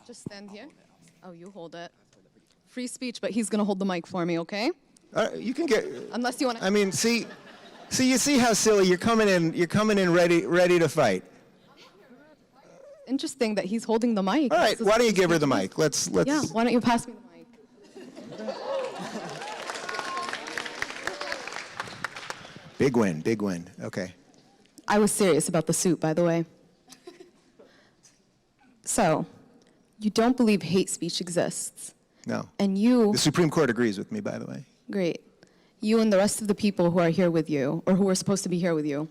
Just stand here. Oh, you hold it. Free speech, but he's gonna hold the mic for me, okay? You can get. Unless you want to. I mean, see, you see how silly you're coming in. You're coming in ready to fight. Interesting that he's holding the mic. All right, why don't you give her the mic? Let's. Yeah, why don't you pass me the mic? Big win, big win. Okay. I was serious about the suit, by the way. So, you don't believe hate speech exists. No. And you... The Supreme Court agrees with me, by the way. Great. You and the rest of the people who are here with you, or who are supposed to be here with you,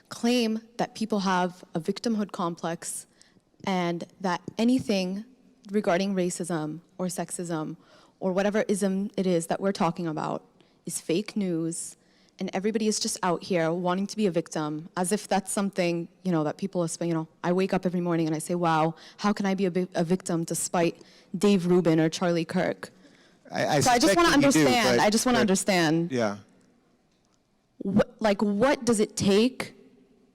claim that people have a victimhood complex and that anything regarding racism or sexism or whatever ism it is that we're talking about is fake news, and everybody is just out here wanting to be a victim, as if that's something, you know, that people are, you know, I wake up every morning and I say, wow, how can I be a victim despite Dave Rubin or Charlie Kirk? So I just want to understand, Yeah. What does it take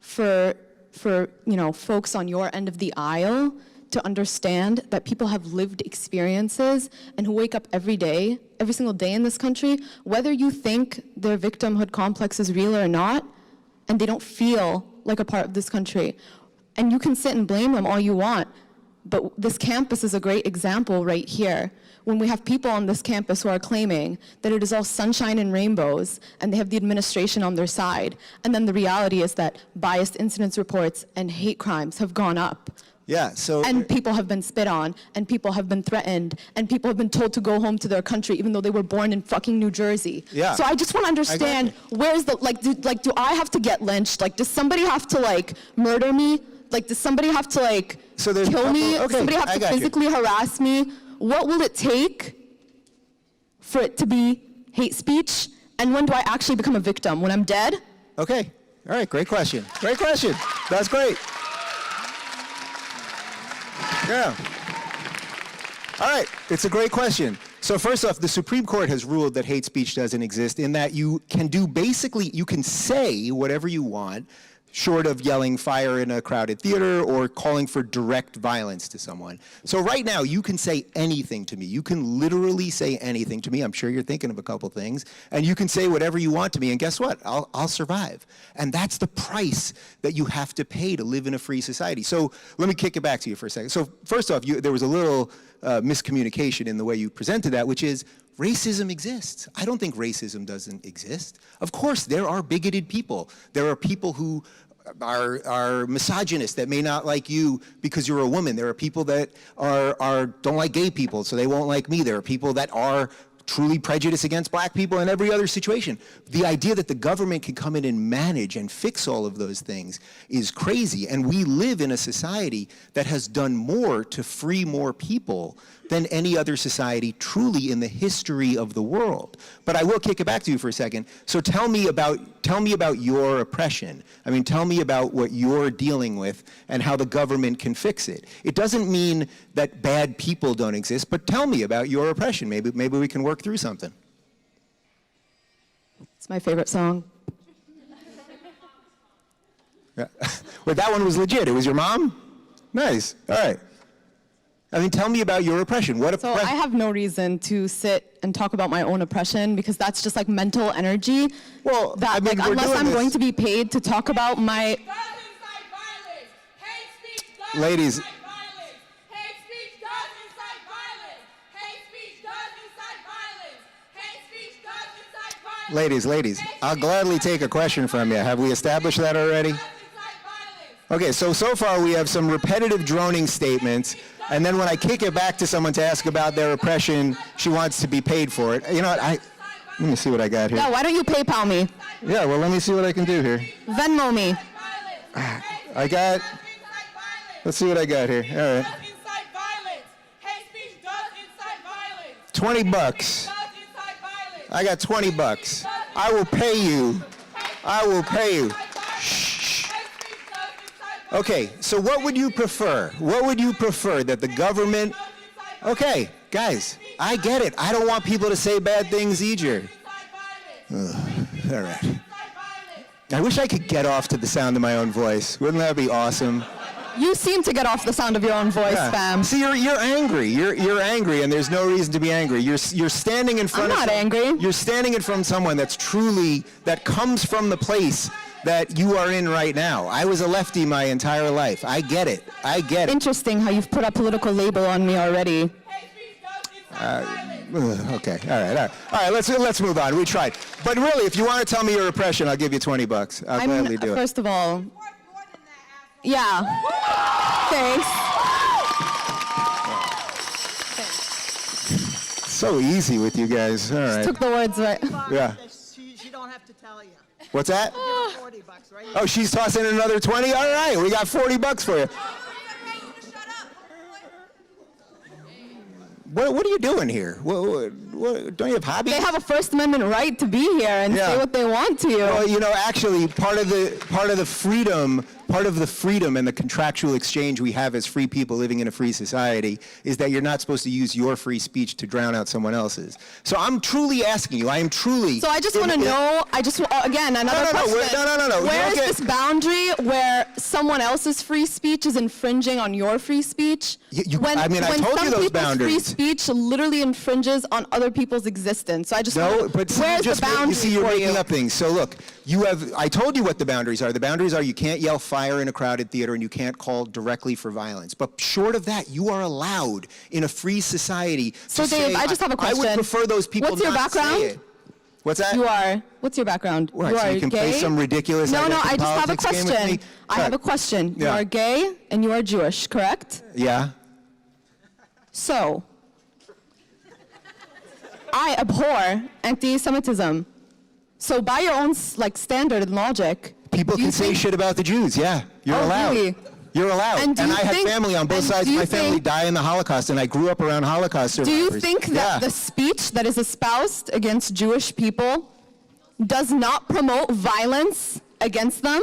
for you know, folks on your end of the aisle to understand that people have lived experiences and who wake up every day, every single day in this country, whether you think their victimhood complex is real or not, and they don't feel like a part of this country. And you can sit and blame them all you want, but this campus is a great example right here. When we have people on this campus who are claiming that it is all sunshine and rainbows and they have the administration on their side, and then the reality is that biased incidents reports and hate crimes have gone up. Yeah, so... And people have been spit on, and people have been threatened, and people have been told to go home to their country even though they were born in fucking New Jersey. Yeah. So I just want to understand, where's the, do I have to get lynched? Like, does somebody have to, like, murder me? Like, does somebody have to, like, kill me? Okay, does somebody have to physically harass me? What will it take for it to be hate speech? And when do I actually become a victim? When I'm dead? Okay, all right, great question. Great question. That's great. Yeah. All right, it's a great question. So first off, the Supreme Court has ruled that hate speech doesn't exist, in that you can do basically, you can say whatever you want, short of yelling fire in a crowded theater or calling for direct violence to someone. So right now, you can say anything to me. You can literally say anything to me. I'm sure you're thinking of a couple things. And you can say whatever you want to me, and guess what? I'll survive. And that's the price that you have to pay to live in a free society. So let me kick it back to you for a second. So first off, there was a little miscommunication in the way you presented that, which is, racism exists. I don't think racism doesn't exist. Of course, there are bigoted people. There are people who are misogynist, that may not like you because you're a woman. There are people that don't like gay people, so they won't like me. There are people that are truly prejudiced against black people in every other situation. The idea that the government can come in and manage and fix all of those things is crazy. And we live in a society that has done more to free more people than any other society truly in the history of the world. But I will kick it back to you for a second. So tell me about your oppression. I mean, tell me about what you're dealing with and how the government can fix it. It doesn't mean that bad people don't exist, but tell me about your oppression. Maybe we can work through something. It's my favorite song. Yeah. Well, that one was legit. It was your mom? Nice. All right. I mean, tell me about your oppression. So I have no reason to sit and talk about my own oppression, because that's just like mental energy. Well, that, I mean, like, unless I'm going to be paid to talk about my... Ladies. Ladies, I'll gladly take a question from you. Have we established that already? Okay, so far we have some repetitive droning statements, and then when I kick it back to someone to ask about their oppression, she wants to be paid for it. You know what, let me see what I got here. Yeah, why don't you PayPal me? Yeah, well, let me see what I can do here. Venmo me. Let's see what I got here. All right. $20. I got $20. I will pay you. Okay, so what would you prefer? What would you prefer, that the government... Okay, guys, I get it. I don't want people to say bad things either. Ugh, all right. I wish I could get off to the sound of my own voice. Wouldn't that be awesome? You seem to get off the sound of your own voice, fam. See, you're angry. You're angry, and there's no reason to be angry. You're standing in front. I'm not angry. You're standing in front of someone that comes from the place that you are in right now. I was a lefty my entire life. I get it. Interesting how you've put a political label on me already. Okay. All right. Let's move on. We tried. But really, if you want to tell me your oppression, I'll give you $20. I'll gladly do it. First of all, yeah. Thanks. So easy with you guys. All right. Took the words right. Yeah. She don't have to tell you. What's that? $40, right? Oh, she's tossing in another 20? All right, we got $40 for you. What are you doing here? What, don't you have hobbies? They have a First Amendment right to be here and say what they want to you. Well, you know, actually, part of the freedom and the contractual exchange we have as free people living in a free society is that you're not supposed to use your free speech to drown out someone else's. So I'm truly asking you. I am truly. So I just want to know. Again, another question. No. Where is this boundary where someone else's free speech is infringing on your free speech? I told you those boundaries. Free speech literally infringes on other people's existence. So I just where's the boundary you see, you're for making you? up things. So look, I told you what the boundaries are. The boundaries are you can't yell fire in a crowded theater and you can't call directly for violence. But short of that, you are allowed in a free society So to Dave, say, I just have a question. I would prefer those people What's your not background? say it. What's that? What's your background? What, You so are you can gay? play some ridiculous No, I just have a politics game with question. me? I have a question. You Yeah. are gay and you are Jewish, correct? Yeah. So, I abhor anti-Semitism. So by your own standard and logic, People can say shit about the Jews. Yeah, you're allowed. Really? You're allowed. And do you I have think- family on both and sides do of you my family think- die in the Holocaust, and I grew up around Holocaust Do survivors. you think that Yeah. the speech that is espoused against Jewish people does not promote violence against them?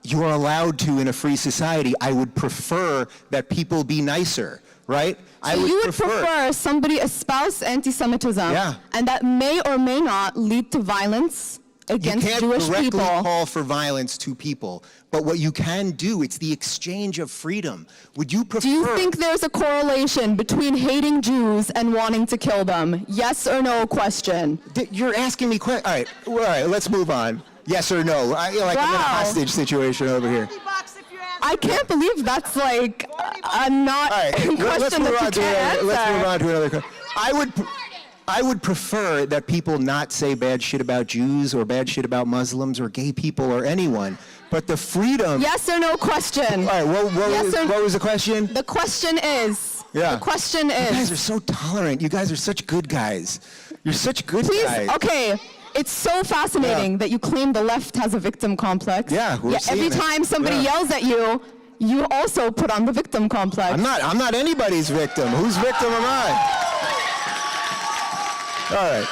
You are allowed to in a free society. I would prefer that people be nicer, right? I So would you would prefer somebody espouse anti-Semitism, Yeah. and that may or may not lead to violence against you can't Jewish directly people. call for violence to people, but what you can do, it's the exchange of freedom. Would you prefer? Do you think there's a correlation between hating Jews and wanting to kill them? Yes or no question. You're asking me questions. All right, let's move on. Yes or no? I'm in a Wow. hostage situation over here. $40 if you answer. I can't believe that's like a not All right, let's question move that you on to can't another. Let's answer. move on to another question. I would prefer that people not say bad shit about Jews or bad shit about Muslims or gay people or anyone, but the freedom. Yes or no question. All right, what was the question? The question is. Yeah. The question You guys is. are so tolerant. You guys are such good guys. You're such good Please, guys. okay. It's so fascinating that you claim the left has a victim complex. Yeah, we're Yet every seeing it. time somebody Yeah. yells at you, you also put on the victim complex. I'm not anybody's victim. Whose victim am I? All right.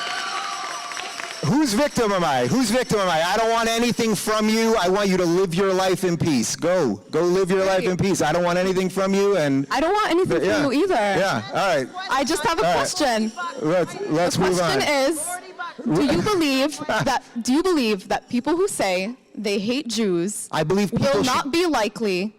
Whose victim am I? Whose victim am I? I don't want anything from you. I want you to live your life in peace. Go live your life in peace. I don't want anything from you. And I don't want anything yeah. from you either. Yeah. All right. I just have a All right. question. Let's The move on. question is, do you believe that people who say they hate Jews I believe people will should- not be likely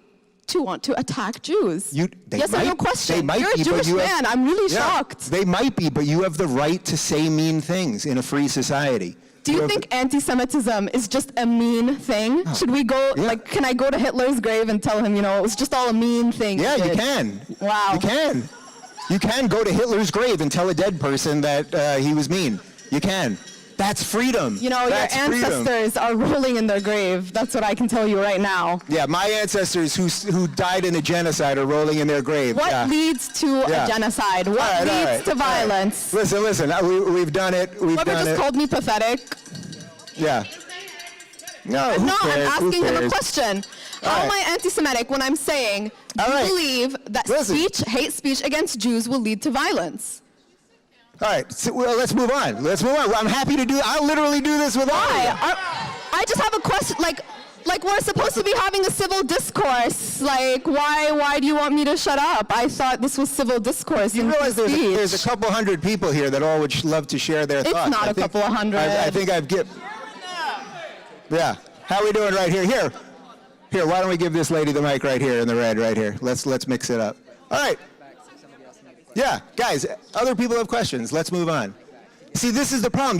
to want to attack Jews? They Yes or no might- question? They might You're a be, but Jewish you have- man. I'm really Yeah, shocked. They might be, but you have the right to say mean things in a free society. Do you have- think anti-Semitism is just a mean thing? Should we go, Yeah. can I go to Hitler's grave and tell him, it was just all a mean thing? Yeah, he you did? can. Wow. You can. You can go to Hitler's grave and tell a dead person that he was mean. You can. That's freedom. Your That's freedom. ancestors are rolling in their grave. That's what I can tell you right now. Yeah, my ancestors who died in a genocide are rolling in their grave. What yeah. leads to Yeah. a genocide? What All right, all leads right, to all right. violence? Listen. We've done it. We've Whoever done just it. called me pathetic. Yeah. No, who No, I'm cares? Who asking him a cares? question. How All am right. I anti-Semitic when I'm saying, do All you right. believe that Listen. hate speech against Jews will lead to violence? All right, so, well, let's move on. I'm happy to do. I'll literally do this with all of you. I just have a question. Like we're supposed to be having a civil discourse. Like, why do you want me to shut up? I thought this was civil discourse. You and realize free there's a speech. couple hundred people here that all would love to share their It's thoughts. not I a think- couple of hundred. I think I've get. Yeah. How we doing right here? Here. Here, why don't we give this lady the mic right here in the red right here. Let's mix it up. All right. Yeah, guys, other people have questions. Let's move on. See, this is the problem.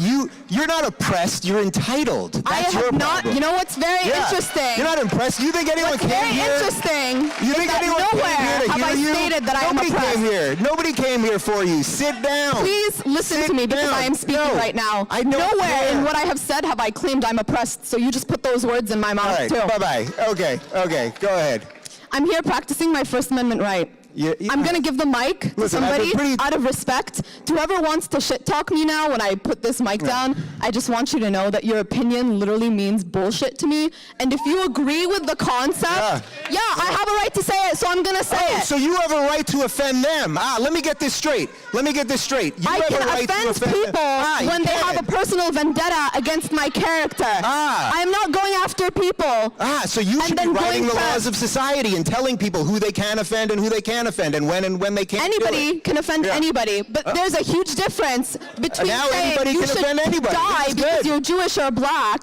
You're not oppressed. You're entitled. That's I have your not. problem. You know what's very interesting? You're not impressed. You think anyone What's came very here? interesting You is think that anyone nowhere came here to have hear I you? stated that I am Nobody oppressed. came here. Nobody came here for you. Sit down. Please listen to me because down. I am speaking No, right now. I don't Nowhere care. in what I have said have I claimed I'm oppressed, so you just put those words in my mouth All right, too. bye-bye. Okay, go ahead. I'm here practicing my First Amendment right. Yeah. I'm going to give the mic to Listen, I've somebody been pretty- out of respect. To whoever wants to shit talk me now when I put this mic down, I just want you to know that your opinion literally means bullshit to me. And if you agree with the concept, yeah, I have a right to say it, so I'm going to say it. So you have a right to offend them. Let me get this straight. You I have can a right to offend offend people them. when they have a personal vendetta against my character. I am not going after people. So you and should be then writing the going laws of society and telling people who they can offend and who they can't offend and when they can't do Anybody it. can offend Yeah. anybody, but there's a huge difference between now saying anybody you can should offend anybody. die This is because good. you're Jewish or black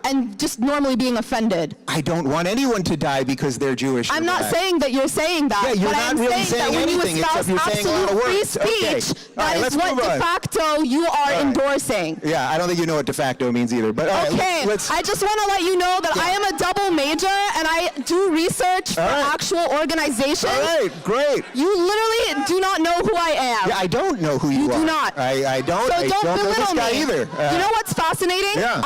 and just normally being offended. I don't want anyone to die because they're Jewish. I'm or not black. saying that you're saying that, Yeah, you're but not I'm really saying that saying when you anything espouse except you're saying a lot of absolute free words. Okay. speech, All right, that let's is what move on. de facto you are endorsing. Yeah, I don't think you know what de facto means either. But all right, Okay, let's I just want to let you know that I am a double major and I do research for actual organizations. All right, great. You literally do not know who I am. Yeah, I don't know who you are. do not. I don't. So I don't don't know this belittle guy me. either. You know what's fascinating? Yeah.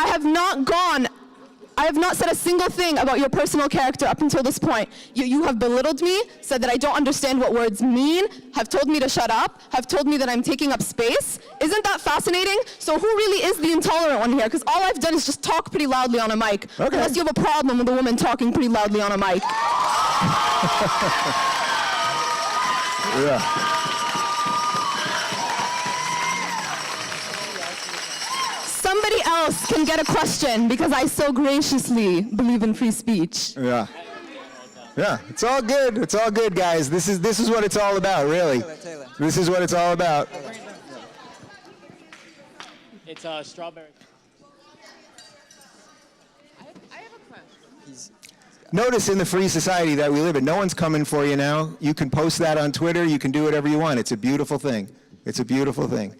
I have not said a single thing about your personal character up until this point. You have belittled me, said that I don't understand what words mean, have told me to shut up, have told me that I'm taking up space. Isn't that fascinating? So who really is the intolerant one here? Because all I've done is just talk pretty loudly on a mic. Okay. Unless you have a problem with a woman talking pretty loudly on a mic. Yeah. Somebody else can get a question because I so graciously believe in free speech. Yeah. Yeah, it's all good. It's all good, guys. This is what it's all about, really. This is what it's all about. It's strawberry. I have a question. Notice in the free society that we live in, no one's coming for you now. You can post that on Twitter. You can do whatever you want. It's a beautiful thing. It's a beautiful thing.